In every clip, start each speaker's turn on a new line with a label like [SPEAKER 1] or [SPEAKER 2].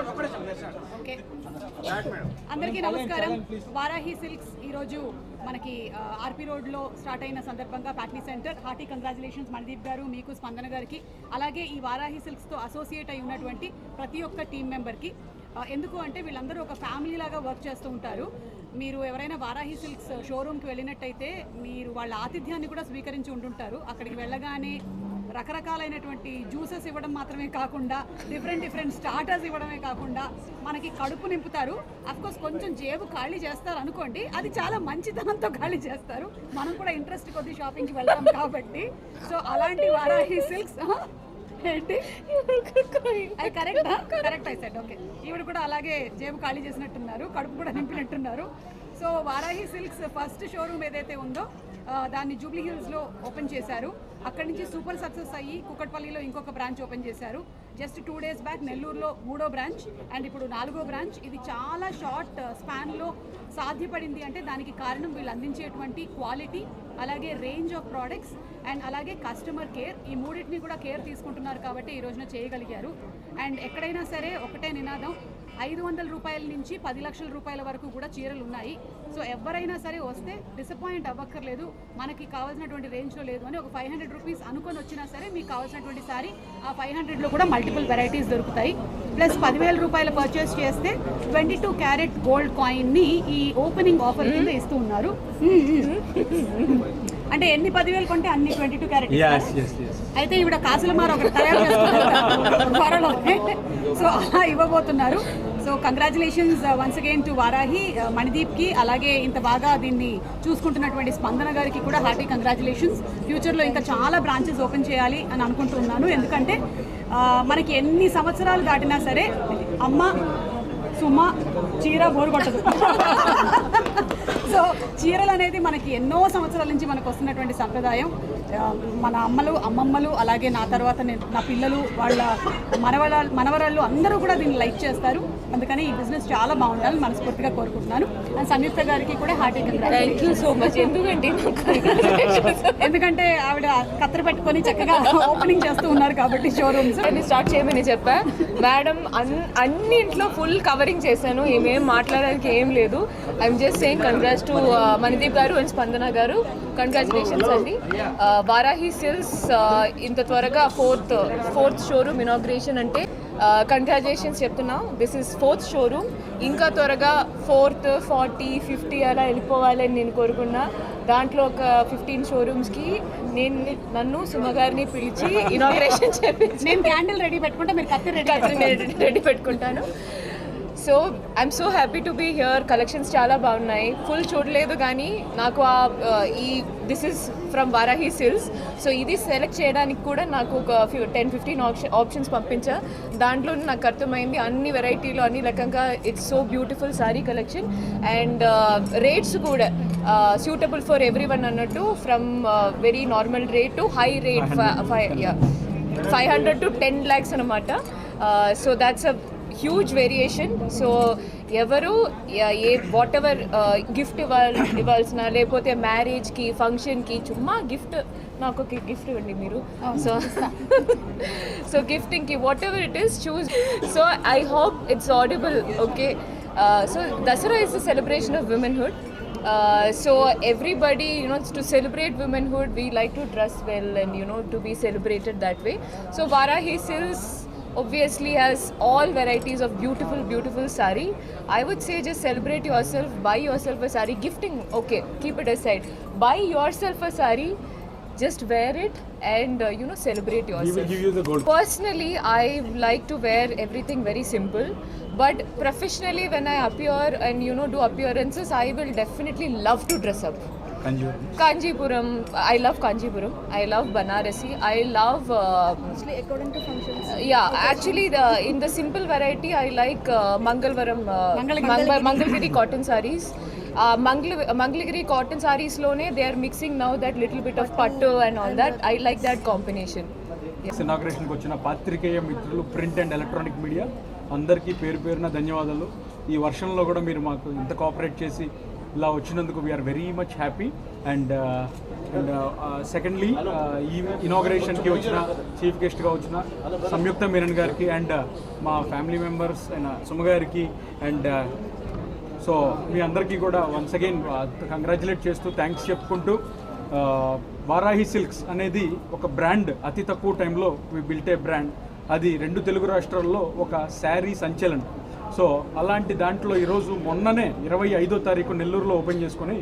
[SPEAKER 1] Okay, అందరికీ నమస్కారం. Varahi silks ఈరోజు మనకి ఆర్పీ రోడ్లో స్టార్ట్ అయిన సందర్భంగా Patny centre. Hearty congratulations Manideep గారు, మీకు, స్పందన గారికి, అలాగే ఈ వారాహి సిల్క్స్తో అసోసియేట్ అయి ఉన్నటువంటి ప్రతి ఒక్క టీం మెంబర్కి. ఎందుకు అంటే వీళ్ళందరూ ఒక ఫ్యామిలీ లాగా వర్క్ చేస్తూ ఉంటారు. మీరు ఎవరైనా వారాహి సిల్క్స్ షోరూమ్కి వెళ్ళినట్టయితే మీరు వాళ్ళ ఆతిథ్యాన్ని కూడా స్వీకరించి ఉంటుంటారు. అక్కడికి వెళ్ళగానే రకరకాలైనటువంటి జ్యూసెస్ ఇవ్వడం మాత్రమే కాకుండా డిఫరెంట్ స్టార్టర్స్ ఇవ్వడమే కాకుండా మనకి కడుపు నింపుతారు. అఫ్కోర్స్ కొంచెం జేబు ఖాళీ చేస్తారు అనుకోండి, అది చాలా మంచితనంతో ఖాళీ చేస్తారు. మనం కూడా ఇంట్రెస్ట్ కొద్ది షాపింగ్కి వెళ్తాం కాబట్టి. సో అలాంటి వారాహి సిల్క్స్ ఏంటి అది కరెక్ట్ ఐ సెడ్. ఓకే, ఈవిడ కూడా అలాగే జేబు ఖాళీ చేసినట్టున్నారు, కడుపు కూడా నింపినట్టున్నారు. So Varahi silks first showroom ఏదైతే ఉందో దాన్ని జూబ్లీ హిల్స్లో ఓపెన్ చేశారు. అక్కడి నుంచి సూపర్ సక్సెస్ అయ్యి కుకట్పల్లిలో ఇంకొక బ్రాంచ్ ఓపెన్ చేశారు. జస్ట్ 2 days బ్యాక్ నెల్లూరులో 3వ బ్రాంచ్ అండ్ ఇప్పుడు 4వ బ్రాంచ్. ఇది చాలా షార్ట్ స్పాన్లో సాధ్యపడింది అంటే దానికి కారణం వీళ్ళు అందించేటువంటి క్వాలిటీ, అలాగే రేంజ్ ఆఫ్ ప్రోడక్ట్స్ అండ్ అలాగే కస్టమర్ కేర్. ఈ మూడింటిని కూడా కేర్ తీసుకుంటున్నారు కాబట్టి ఈ రోజున చేయగలిగారు. అండ్ ఎక్కడైనా సరే ఒకటే నినాదం, 500 రూపాయల నుంచి 10 లక్షల రూపాయల వరకు కూడా చీరలు ఉన్నాయి. సో ఎవరైనా సరే వస్తే డిసప్పాయింట్ అవ్వక్కర్లేదు, మనకి కావాల్సినటువంటి రేంజ్లో లేదు అని. ఒక 500 రూపీస్ అనుకొని వచ్చినా సరే మీకు కావాల్సినటువంటి సారీ ఆ 500లో కూడా మల్టిపుల్ వెరైటీస్ దొరుకుతాయి. ప్లస్ 10,000 రూపాయలు పర్చేస్ చేస్తే 22 క్యారెట్ గోల్డ్ కాయిన్ని ఈ ఓపెనింగ్ ఆఫర్ కింద ఇస్తూ ఉన్నారు. అంటే ఎన్ని 10,000 కొంటే అన్ని 22 క్యారెట్. అయితే ఈవిడ కాసుల మార ఒకటి తయారు చేస్తున్నారు. సో అలా ఇవ్వబోతున్నారు. So congratulations once again to Varahi, మణిదీప్కి, అలాగే ఇంత బాగా దీన్ని చూసుకుంటున్నటువంటి స్పందన గారికి కూడా హార్టీ కంగ్రాచులేషన్స్. ఫ్యూచర్లో ఇంకా చాలా బ్రాంచెస్ ఓపెన్ చేయాలి అని అనుకుంటున్నాను. ఎందుకంటే మనకి ఎన్ని సంవత్సరాలు దాటినా సరే అమ్మ సుమ చీర బోరుగొట్టదు. సో చీరలు అనేది మనకి ఎన్నో సంవత్సరాల నుంచి మనకు వస్తున్నటువంటి సంప్రదాయం. మన అమ్మమ్మలు అలాగే నా తర్వాత నా పిల్లలు, వాళ్ళ మనవరాళ్ళు అందరూ కూడా దీన్ని లైక్ చేస్తారు. అందుకని ఈ బిజినెస్ చాలా బాగుండాలని మనస్ఫూర్తిగా కోరుకుంటున్నాను. అండ్ సంయుక్త గారికి కూడా hearty congratulations.
[SPEAKER 2] Thank you so much.
[SPEAKER 1] ఎందుకంటే ఆవిడ కత్తెర పెట్టుకొని చక్కగా ఓపెనింగ్ చేస్తూ ఉన్నారు కాబట్టి షోరూమ్స్
[SPEAKER 2] స్టార్ట్ చేయమని చెప్పా మేడం. అన్నింట్లో ఫుల్ కవరింగ్ చేశాను, ఏమేం మాట్లాడడానికి ఏం లేదు. I'm just saying congrats to Manideep గారు అండ్ స్పందన గారు. కంగ్రాచులేషన్స్ అండి. వారాహి సిల్క్స్ ఇంత త్వరగా ఫోర్త్ షోరూమ్ ఇనాగ్రేషన్ అంటే కంగ్రాచులేషన్స్ చెప్తున్నా. This is 4th showroom. ఇంకా త్వరగా 4th, 40, 50 అలా వెళ్ళిపోవాలని నేను కోరుకున్నా. దాంట్లో ఒక 15 షోరూమ్స్కి నన్ను సుమగారిని పిలిచి ఇనాగ్రేషన్ చేపించి
[SPEAKER 1] నేను క్యాండిల్ రెడీ పెట్టుకుంటా, మీరు కత్తి
[SPEAKER 2] రెడీ పెట్టుకుంటాను. So I'm so happy to be here. Collections చాలా బాగున్నాయి. ఫుల్ చూడలేదు కానీ నాకు ఈ this is from Varahi Silks. So ఇది సెలెక్ట్ చేయడానికి కూడా నాకు ఒక 10-15 ఆప్షన్స్ పంపించా. దాంట్లో నాకు అర్థమైంది అన్ని వెరైటీలో అన్ని రకంగా it's so beautiful sorry collection. And rates కూడా సూటబుల్ ఫర్ ఎవ్రీ వన్ అన్నట్టు, from very normal rate to high rate 500 to 10 lakhs అనమాట. So that's a huge variation. So ఎవరు వాట్ ఎవర్ గిఫ్ట్ ఇవ్వాల్సిన, లేకపోతే మ్యారేజ్కి, ఫంక్షన్కి చుమ్మా గిఫ్ట్, నాకు ఒక గిఫ్ట్ ఇవ్వండి మీరు. సో గిఫ్టింగ్కి whatever it is choose. So I hope it's audible. Okay, so Dasara is the celebration of womanhood. So everybody, to celebrate womanhood, we like to dress well and to be celebrated that way. So Vaarahi Silks obviously has all varieties of beautiful saree. I would say just celebrate yourself, buy yourself a saree. Gifting, okay, keep it aside. Buy yourself a saree, just wear it and celebrate yourself.
[SPEAKER 3] We will give you the gold.
[SPEAKER 2] Personally, I like to wear everything very simple, but professionally when I appear and do appearances, I will definitely love to dress up. Kanjipuram, I love Kanjipuram. I love Banarasi. I love
[SPEAKER 1] mostly according to functions.
[SPEAKER 2] Yeah, actually in the simple variety I like Mangalgiri cotton sarees. Mangalgiri cotton sarees lone they are mixing now that little bit of pattu and all that. I like that combination.
[SPEAKER 3] Inauguration కి వచ్చిన పాత్రికేయ మిత్రులు, print and electronic media అందరికీ పేరున ధన్యవాదాలు. ఈ వర్షంలో కూడా మీరు మాకు ఇంత కోఆపరేట్ చేసి ఇలా వచ్చినందుకు we're very much happy. And secondly ఈ ఇనాగరేషన్కి వచ్చిన చీఫ్ గెస్ట్గా వచ్చిన సంయుక్త మీనన్ గారికి అండ్ మా ఫ్యామిలీ మెంబర్స్ అయిన సుమ గారికి అండ్ సో మీ అందరికీ కూడా వన్స్ అగైన్ కంగ్రాచులేట్ చేస్తూ థ్యాంక్స్ చెప్పుకుంటూ వారాహి సిల్క్స్ అనేది ఒక బ్రాండ్, అతి తక్కువ టైంలో వి బిల్ట్ ఏ బ్రాండ్. అది 2 తెలుగు రాష్ట్రాల్లో ఒక శారీ సంచలనం. సో అలాంటి దాంట్లో ఈరోజు మొన్ననే 25వ తారీఖు నెల్లూరులో ఓపెన్ చేసుకొని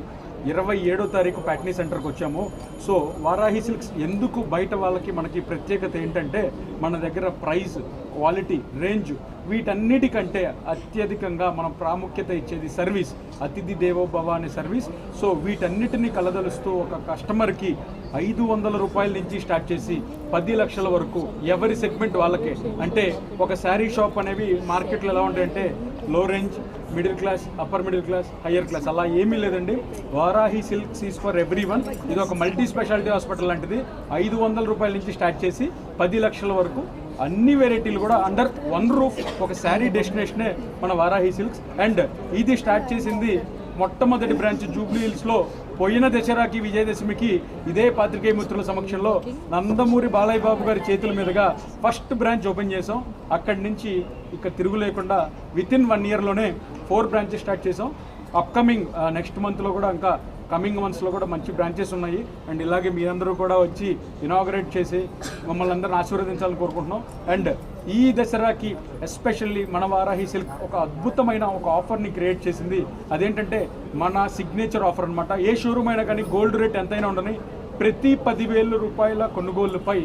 [SPEAKER 3] 27వ తారీఖు ప్యాట్నీ సెంటర్కి వచ్చాము. సో వారాహి సిల్క్స్ ఎందుకు బయట వాళ్ళకి మనకి ప్రత్యేకత ఏంటంటే మన దగ్గర ప్రైస్, క్వాలిటీ, రేంజ్ వీటన్నిటికంటే అత్యధికంగా మనం ప్రాముఖ్యత ఇచ్చేది సర్వీస్, అతిథి దేవో భవ అనే సర్వీస్. సో వీటన్నిటిని కలదలుస్తూ ఒక కస్టమర్కి 500 రూపాయల నుంచి స్టార్ట్ చేసి 10 లక్షల వరకు ఎవరి సెగ్మెంట్ వాళ్ళకే. అంటే ఒక శారీ షాప్ అనేవి మార్కెట్లో ఎలా ఉంటాయంటే లో range, middle class, upper middle class, higher class, అలా ఏమీ లేదండి. Varahi silks is for every one. ఇది ఒక మల్టీ స్పెషాలిటీ హాస్పిటల్ లాంటిది. 500 రూపాయల నుంచి స్టార్ట్ చేసి 10 లక్షల వరకు అన్ని వెరైటీలు కూడా అండర్ వన్ రూఫ్. ఒక శారీ డెస్టినేషనే మన వారాహి సిల్క్స్. అండ్ ఇది స్టార్ట్ చేసింది మొట్టమొదటి బ్రాంచ్ జూబ్లీ హిల్స్లో పోయిన దసరాకి, విజయదశమికి ఇదే పాత్రికేయ మిత్రుల సమక్షంలో నందమూరి బాలయ్య బాబు గారి చేతుల మీదుగా ఫస్ట్ బ్రాంచ్ ఓపెన్ చేసాం. అక్కడి నుంచి ఇక తిరుగు లేకుండా వితిన్ 1 ఇయర్లోనే 4 బ్రాంచెస్ స్టార్ట్ చేసాం. అప్కమింగ్ నెక్స్ట్ మంత్లో కూడా ఇంకా కమింగ్ మంత్స్లో కూడా మంచి బ్రాంచెస్ ఉన్నాయి. అండ్ ఇలాగే మీ అందరూ కూడా వచ్చి ఇనాగరేట్ చేసి మమ్మల్ని అందరిని ఆశీర్వదించాలని కోరుకుంటున్నాం. అండ్ ఈ దసరాకి ఎస్పెషల్లీ మన వారాహి సిల్క్ ఒక అద్భుతమైన ఒక ఆఫర్ని క్రియేట్ చేసింది. అదేంటంటే మన సిగ్నేచర్ ఆఫర్ అనమాట. ఏ షోరూమ్ అయినా కానీ గోల్డ్ రేట్ ఎంతైనా ఉండని ప్రతి 10,000 రూపాయల కొనుగోలుపై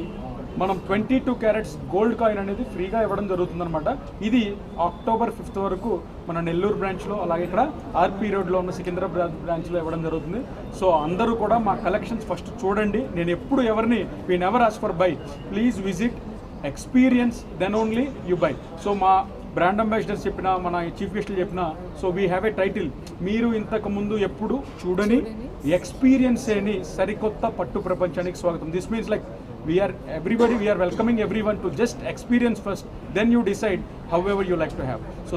[SPEAKER 3] మనం 22 క్యారెట్స్ గోల్డ్ కాయిన్ అనేది ఫ్రీగా ఇవ్వడం జరుగుతుందన్నమాట. ఇది అక్టోబర్ 5th వరకు మన నెల్లూరు బ్రాంచ్లో, అలాగే ఇక్కడ ఆర్పీ రోడ్లో ఉన్న సికింద్రాబాద్ బ్రాంచ్లో ఇవ్వడం జరుగుతుంది. సో అందరూ కూడా మా కలెక్షన్స్ ఫస్ట్ చూడండి. నేను ఎప్పుడు ఎవరిని we never ask for buy, please visit, experience, then only you buy. So మా బ్రాండ్ అంబాసిడర్స్ చెప్పిన, మన చీఫ్ గెస్ట్లు చెప్పిన, so we have a title, మీరు ఇంతకు ముందు ఎప్పుడు చూడని ఎక్స్పీరియన్స్ అని సరికొత్త పట్టు ప్రపంచానికి స్వాగతం. This means like we are welcoming everyone to just experience first, then you decide however you like to have. So